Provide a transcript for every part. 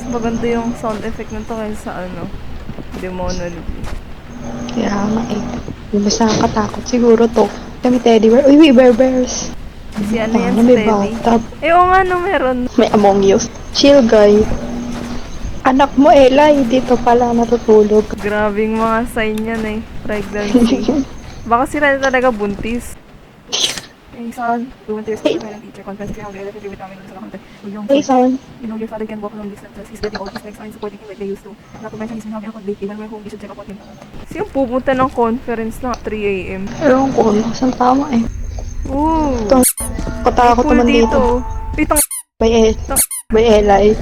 maganda yung sound effect nito kaysa sa Demonology. Kaya nga eh. Yung mas nakakatakot siguro to. Kami teddy bear. Uy, may bear bears. Si ano yan, Paano si may Teddy? bathtub? Oo nga, meron. May Among Us. Chill guy. Anak mo Eli, dito pala natutulog. Grabing mga sign yan eh. Pregnancy. Baka sila talaga buntis. Hey son, do you want to your parent teacher conference kaya mag-relative with namin sa content. Hey son. You know your father can walk long distances. He's getting old. His legs aren't supporting him like they used to. Not to mention he's been having a cold lately. When we're home, we should check up on him. Sino pupunta ng conference na 3 a.m.? Ewan ko, saan tama eh. Ooh. Ito, katakot Pool naman dito. Pitang. By Eli.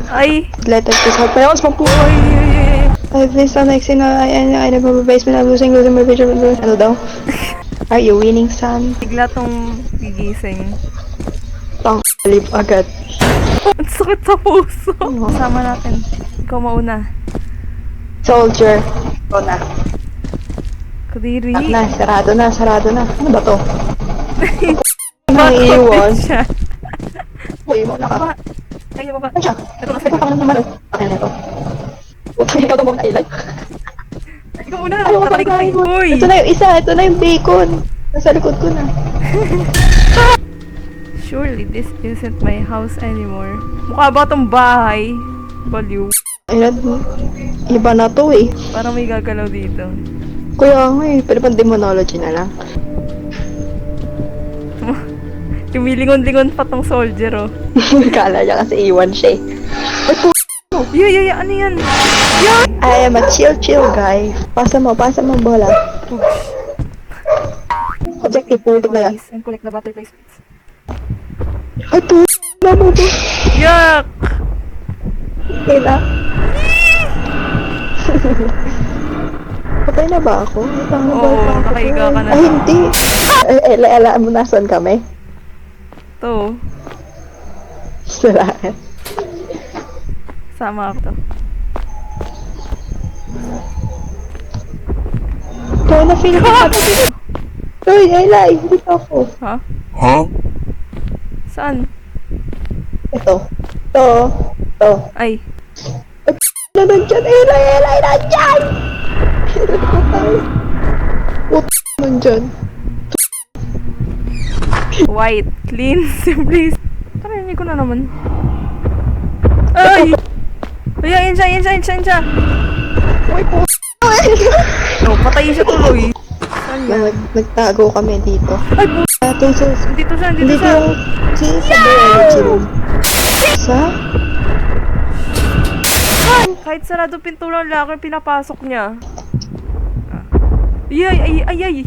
Ay. Letter to sa parents mo po. Ay. I've been stomaching I never my basement. I'm losing my vision. Ano daw? Are you winning, son? Bigla tong gigising. Live agad. Ang sakit sa puso. Kasama natin. Ikaw mauna. Soldier. Ito na. Kadiri. Sarado na. Ano ba to? Bakit Naiiwan. siya? Uy, mo na ka. Ay, baba. Ano siya? Ito na Ito ka lang naman. Okay na ito. Ikaw ito mo na ilay. Ikaw muna. Taray ka. Uy. Ito na yung isa. Ito na yung bacon. Nasa likod ko na. Surely this isn't my house anymore. Mukha ba tong bahay? Baliw. Ayun. Iba na to eh. Parang may gagalaw dito. Kuya nga eh. Pwede pang demonology na lang. Lumilingon-lingon pa tong soldier, oh. Kala niya kasi iwan siya eh. Yeah, ano yan? Yeah! I am a chill guy. Pasa mo bola. Objective, pulog na yan. And collect the butterfly sweets. Ay, na mo to. Yuck! Okay na. Patay na ba ako? Oo, nakahiga ka na. Ay, hindi. Alaan mo nasan kami? To. Salamat. Sama ako to. Ito na feel ko. Uy, Eli, dito ako. Ha? Huh? Saan? Ito. Ay. Na nandyan, Eli, nandyan! Puto nandyan. White. Clean. Simply. Parinig ko na naman. Ay! Ay, yan siya. Uy, puto. No, patay siya tuloy. Saan yan? Nagtago kami dito. Ay, po. Dito siya. Sa biology room. Sa? Kahit sarado pinto ng locker, pinapasok niya. Ay.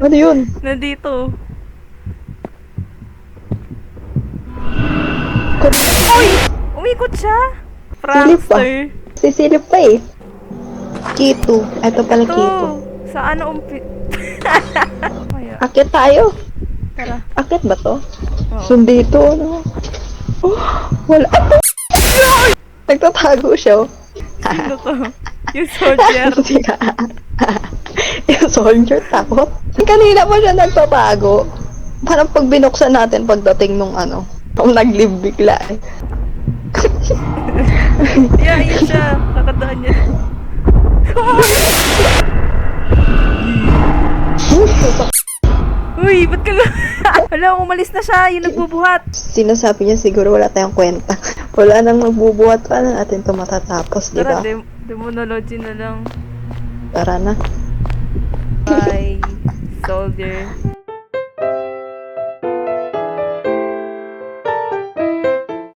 Ano yun? Nandito. Uy! Umikot siya. Silip pa. Prankster. Sisilip pa eh. Kito. Ito pala Kito. Sa ano Kaya, Akit tayo. tara. Akit ba to? Oo. Sundito, no? Oh, wala. Nagtatago siya. Oh. Sino to? Yung soldier. Yung soldier takot. Kanina pa siya nagtatago. Parang pag binuksan natin pagdating nung nag-leave bigla eh. Yeah, yun siya. Kakadaan niya. Uy, ba't ka lang? Hala, umalis na siya. Yung nagbubuhat. Sinasabi niya siguro wala tayong kwenta. Wala nang magbubuhat pa na natin ito matatapos, di Tara, ba? demonology na lang. Tara na. Bye, soldier.